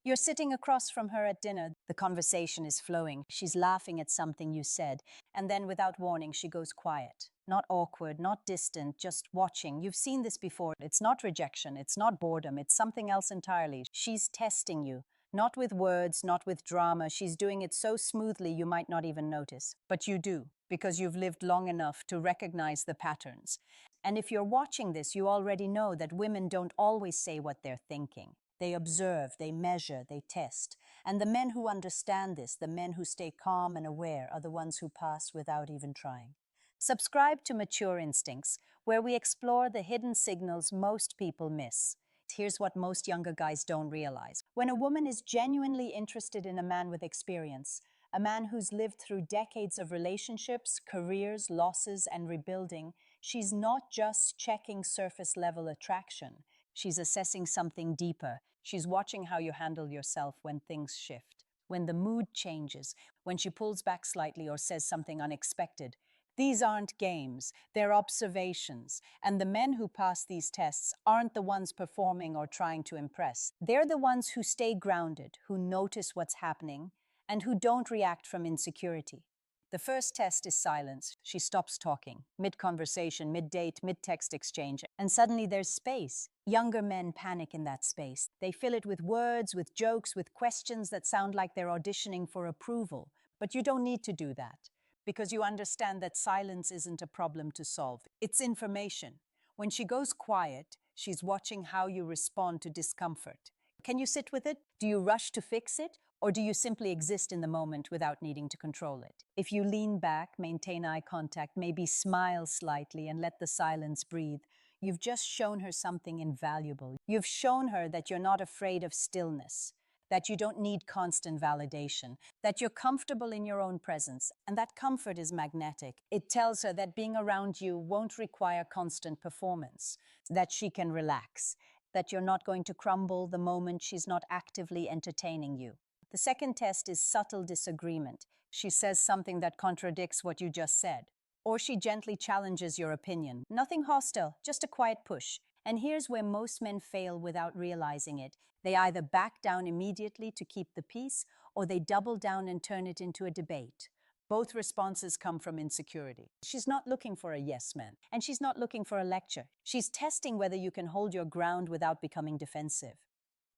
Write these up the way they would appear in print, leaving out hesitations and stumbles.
You're sitting across from her at dinner. The conversation is flowing. She's laughing at something you said, and then without warning, she goes quiet. Not awkward, not distant, just watching. You've seen this before. It's not rejection, it's not boredom, it's something else entirely. She's testing you. Not with words, not with drama. She's doing it so smoothly you might not even notice. But you do, because you've lived long enough to recognize the patterns. And if you're watching this, you already know that women don't always say what they're thinking. They observe, they measure, they test. And the men who understand this, the men who stay calm and aware, are the ones who pass without even trying. Subscribe to Mature Instincts, where we explore the hidden signals most people miss. Here's what most younger guys don't realize. When a woman is genuinely interested in a man with experience, a man who's lived through decades of relationships, careers, losses, and rebuilding, she's not just checking surface level attraction. She's assessing something deeper. She's watching how you handle yourself when things shift, when the mood changes, when she pulls back slightly or says something unexpected. These aren't games, they're observations. And the men who pass these tests aren't the ones performing or trying to impress. They're the ones who stay grounded, who notice what's happening, and who don't react from insecurity. The first test is silence. She stops talking, mid-conversation, mid-date, mid-text exchange, and suddenly there's space. Younger men panic in that space. They fill it with words, with jokes, with questions that sound like they're auditioning for approval. But you don't need to do that, because you understand that silence isn't a problem to solve. It's information. When she goes quiet, she's watching how you respond to discomfort. Can you sit with it? Do you rush to fix it? Or do you simply exist in the moment without needing to control it? If you lean back, maintain eye contact, maybe smile slightly and let the silence breathe, you've just shown her something invaluable. You've shown her that you're not afraid of stillness, that you don't need constant validation, that you're comfortable in your own presence, and that comfort is magnetic. It tells her that being around you won't require constant performance, that she can relax, that you're not going to crumble the moment she's not actively entertaining you. The second test is subtle disagreement. She says something that contradicts what you just said. Or she gently challenges your opinion. Nothing hostile, just a quiet push. And here's where most men fail without realizing it. They either back down immediately to keep the peace, or they double down and turn it into a debate. Both responses come from insecurity. She's not looking for a yes man, and she's not looking for a lecture. She's testing whether you can hold your ground without becoming defensive.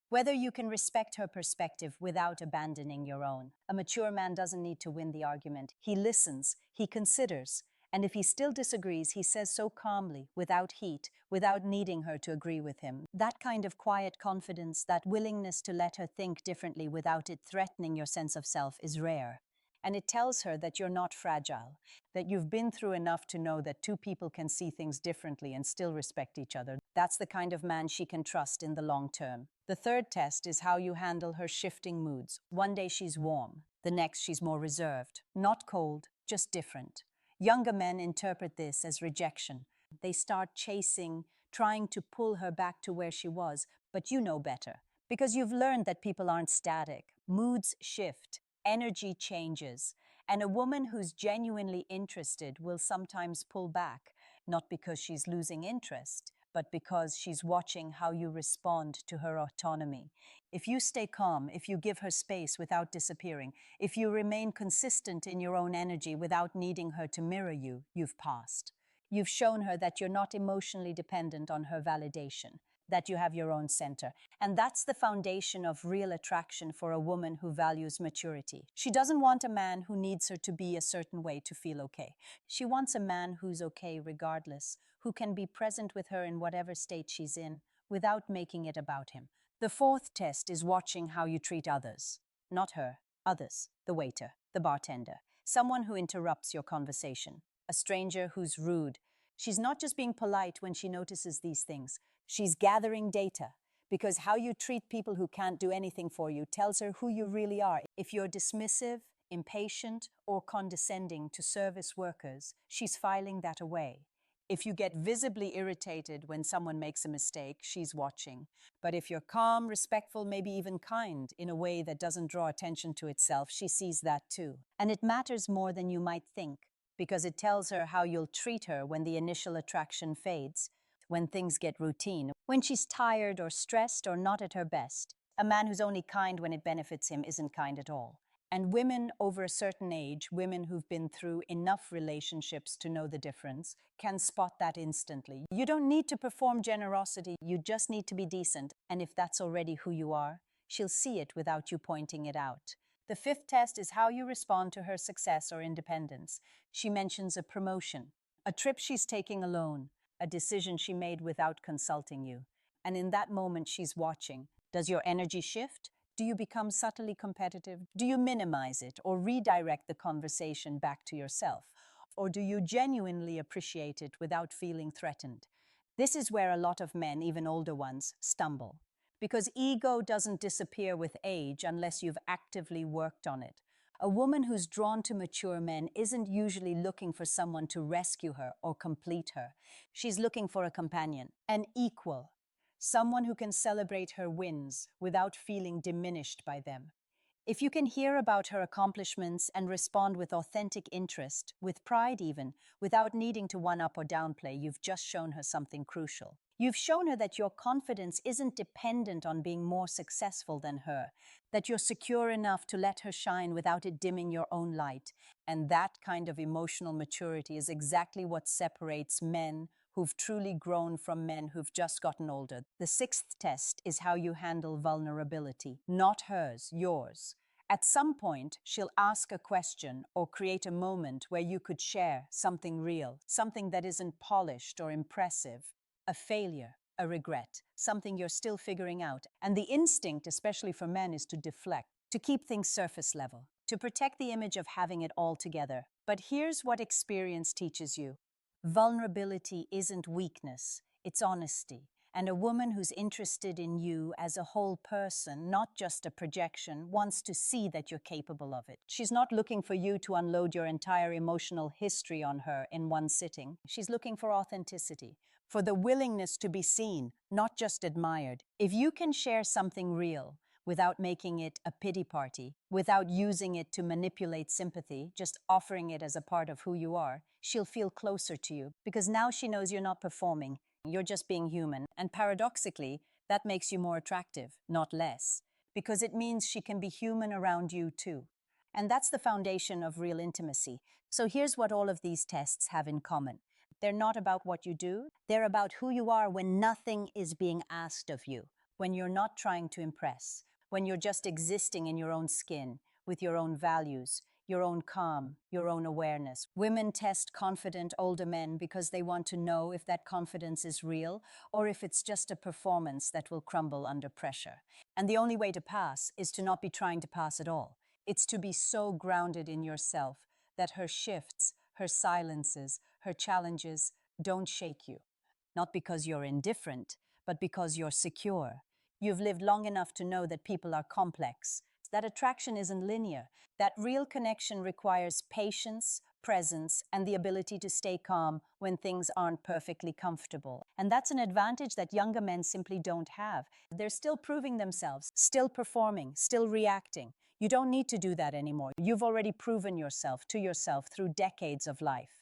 Whether you can respect her perspective without abandoning your own. A mature man doesn't need to win the argument. He listens, he considers, and if he still disagrees, he says so calmly, without heat, without needing her to agree with him. That kind of quiet confidence, that willingness to let her think differently without it threatening your sense of self, is rare. And it tells her that you're not fragile, that you've been through enough to know that two people can see things differently and still respect each other. That's the kind of man she can trust in the long term. The third test is how you handle her shifting moods. One day she's warm, the next she's more reserved. Not cold, just different. Younger men interpret this as rejection. They start chasing, trying to pull her back to where she was, but you know better. Because you've learned that people aren't static. Moods shift. Energy changes, and a woman who's genuinely interested will sometimes pull back, not because she's losing interest, but because she's watching how you respond to her autonomy. If you stay calm, if you give her space without disappearing, if you remain consistent in your own energy without needing her to mirror you, you've passed. You've shown her that you're not emotionally dependent on her validation, that you have your own center. And that's the foundation of real attraction for a woman who values maturity. She doesn't want a man who needs her to be a certain way to feel okay. She wants a man who's okay regardless, who can be present with her in whatever state she's in, without making it about him. The fourth test is watching how you treat others. Not her, others. The waiter, the bartender, someone who interrupts your conversation, a stranger who's rude. She's not just being polite when she notices these things. She's gathering data, because how you treat people who can't do anything for you tells her who you really are. If you're dismissive, impatient, or condescending to service workers, she's filing that away. If you get visibly irritated when someone makes a mistake, she's watching. But if you're calm, respectful, maybe even kind, in a way that doesn't draw attention to itself, she sees that too. And it matters more than you might think, because it tells her how you'll treat her when the initial attraction fades, when things get routine, when she's tired or stressed or not at her best. A man who's only kind when it benefits him isn't kind at all. And women over a certain age, women who've been through enough relationships to know the difference, can spot that instantly. You don't need to perform generosity, you just need to be decent. And if that's already who you are, she'll see it without you pointing it out. The fifth test is how you respond to her success or independence. She mentions a promotion, a trip she's taking alone, a decision she made without consulting you. And in that moment, she's watching. Does your energy shift? Do you become subtly competitive? Do you minimize it or redirect the conversation back to yourself? Or do you genuinely appreciate it without feeling threatened? This is where a lot of men, even older ones, stumble. Because ego doesn't disappear with age unless you've actively worked on it. A woman who's drawn to mature men isn't usually looking for someone to rescue her or complete her. She's looking for a companion, an equal, someone who can celebrate her wins without feeling diminished by them. If you can hear about her accomplishments and respond with authentic interest, with pride even, without needing to one-up or downplay, you've just shown her something crucial. You've shown her that your confidence isn't dependent on being more successful than her, that you're secure enough to let her shine without it dimming your own light. And that kind of emotional maturity is exactly what separates men who've truly grown from men who've just gotten older. The sixth test is how you handle vulnerability, not hers, yours. At some point, she'll ask a question or create a moment where you could share something real, something that isn't polished or impressive, a failure, a regret, something you're still figuring out. And the instinct, especially for men, is to deflect, to keep things surface level, to protect the image of having it all together. But here's what experience teaches you. Vulnerability isn't weakness, it's honesty. And a woman who's interested in you as a whole person, not just a projection, wants to see that you're capable of it. She's not looking for you to unload your entire emotional history on her in one sitting. She's looking for authenticity, for the willingness to be seen, not just admired. If you can share something real, without making it a pity party, without using it to manipulate sympathy, just offering it as a part of who you are, she'll feel closer to you because now she knows you're not performing, you're just being human. And paradoxically, that makes you more attractive, not less, because it means she can be human around you too. And that's the foundation of real intimacy. So here's what all of these tests have in common. They're not about what you do, they're about who you are when nothing is being asked of you, when you're not trying to impress, when you're just existing in your own skin, with your own values, your own calm, your own awareness. Women test confident older men because they want to know if that confidence is real or if it's just a performance that will crumble under pressure. And the only way to pass is to not be trying to pass at all. It's to be so grounded in yourself that her shifts, her silences, her challenges don't shake you. Not because you're indifferent, but because you're secure. You've lived long enough to know that people are complex, that attraction isn't linear, that real connection requires patience, presence, and the ability to stay calm when things aren't perfectly comfortable. And that's an advantage that younger men simply don't have. They're still proving themselves, still performing, still reacting. You don't need to do that anymore. You've already proven yourself to yourself through decades of life.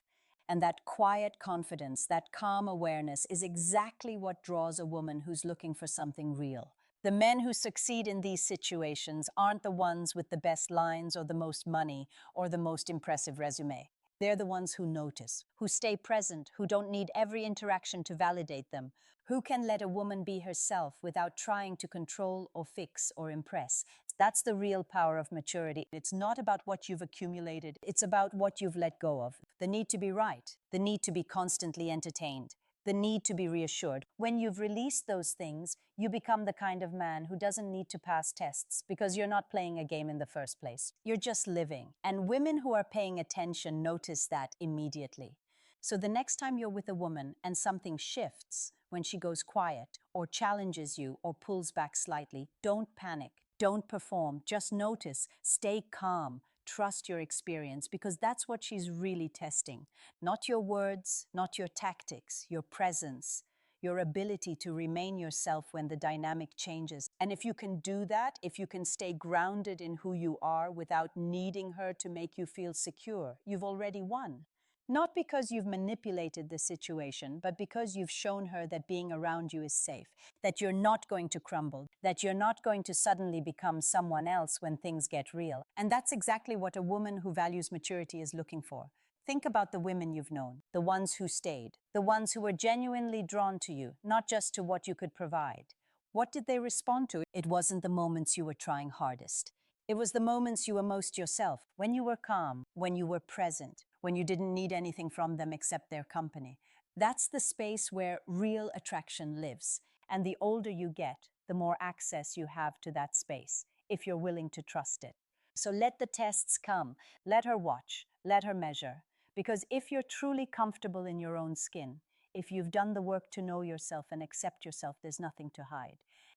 And that quiet confidence, that calm awareness is exactly what draws a woman who's looking for something real. The men who succeed in these situations aren't the ones with the best lines or the most money or the most impressive resume. They're the ones who notice, who stay present, who don't need every interaction to validate them, who can let a woman be herself without trying to control or fix or impress. That's the real power of maturity. It's not about what you've accumulated, it's about what you've let go of. The need to be right, the need to be constantly entertained, the need to be reassured. When you've released those things, you become the kind of man who doesn't need to pass tests because you're not playing a game in the first place. You're just living. And women who are paying attention notice that immediately. So the next time you're with a woman and something shifts, when she goes quiet or challenges you or pulls back slightly, don't panic. Don't perform, just notice, stay calm, trust your experience because that's what she's really testing. Not your words, not your tactics, your presence, your ability to remain yourself when the dynamic changes. And if you can do that, if you can stay grounded in who you are without needing her to make you feel secure, you've already won. Not because you've manipulated the situation, but because you've shown her that being around you is safe, that you're not going to crumble, that you're not going to suddenly become someone else when things get real. And that's exactly what a woman who values maturity is looking for. Think about the women you've known, the ones who stayed, the ones who were genuinely drawn to you, not just to what you could provide. What did they respond to? It wasn't the moments you were trying hardest. It was the moments you were most yourself, when you were calm, when you were present, when you didn't need anything from them except their company. That's the space where real attraction lives. And the older you get, the more access you have to that space, if you're willing to trust it. So let the tests come. Let her watch. Let her measure. Because if you're truly comfortable in your own skin, if you've done the work to know yourself and accept yourself, there's nothing to hide.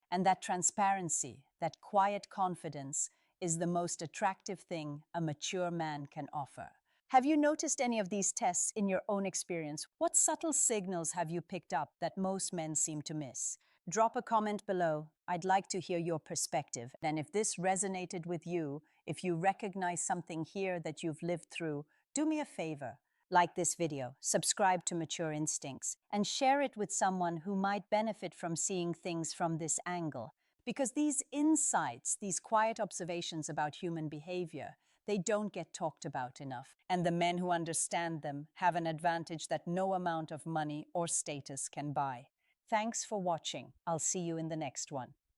And that transparency, that quiet confidence, is the most attractive thing a mature man can offer. Have you noticed any of these tests in your own experience? What subtle signals have you picked up that most men seem to miss? Drop a comment below. I'd like to hear your perspective. And if this resonated with you, if you recognize something here that you've lived through, do me a favor. Like this video, subscribe to Mature Instincts, and share it with someone who might benefit from seeing things from this angle. Because these insights, these quiet observations about human behavior, they don't get talked about enough. And the men who understand them have an advantage that no amount of money or status can buy. Thanks for watching. I'll see you in the next one.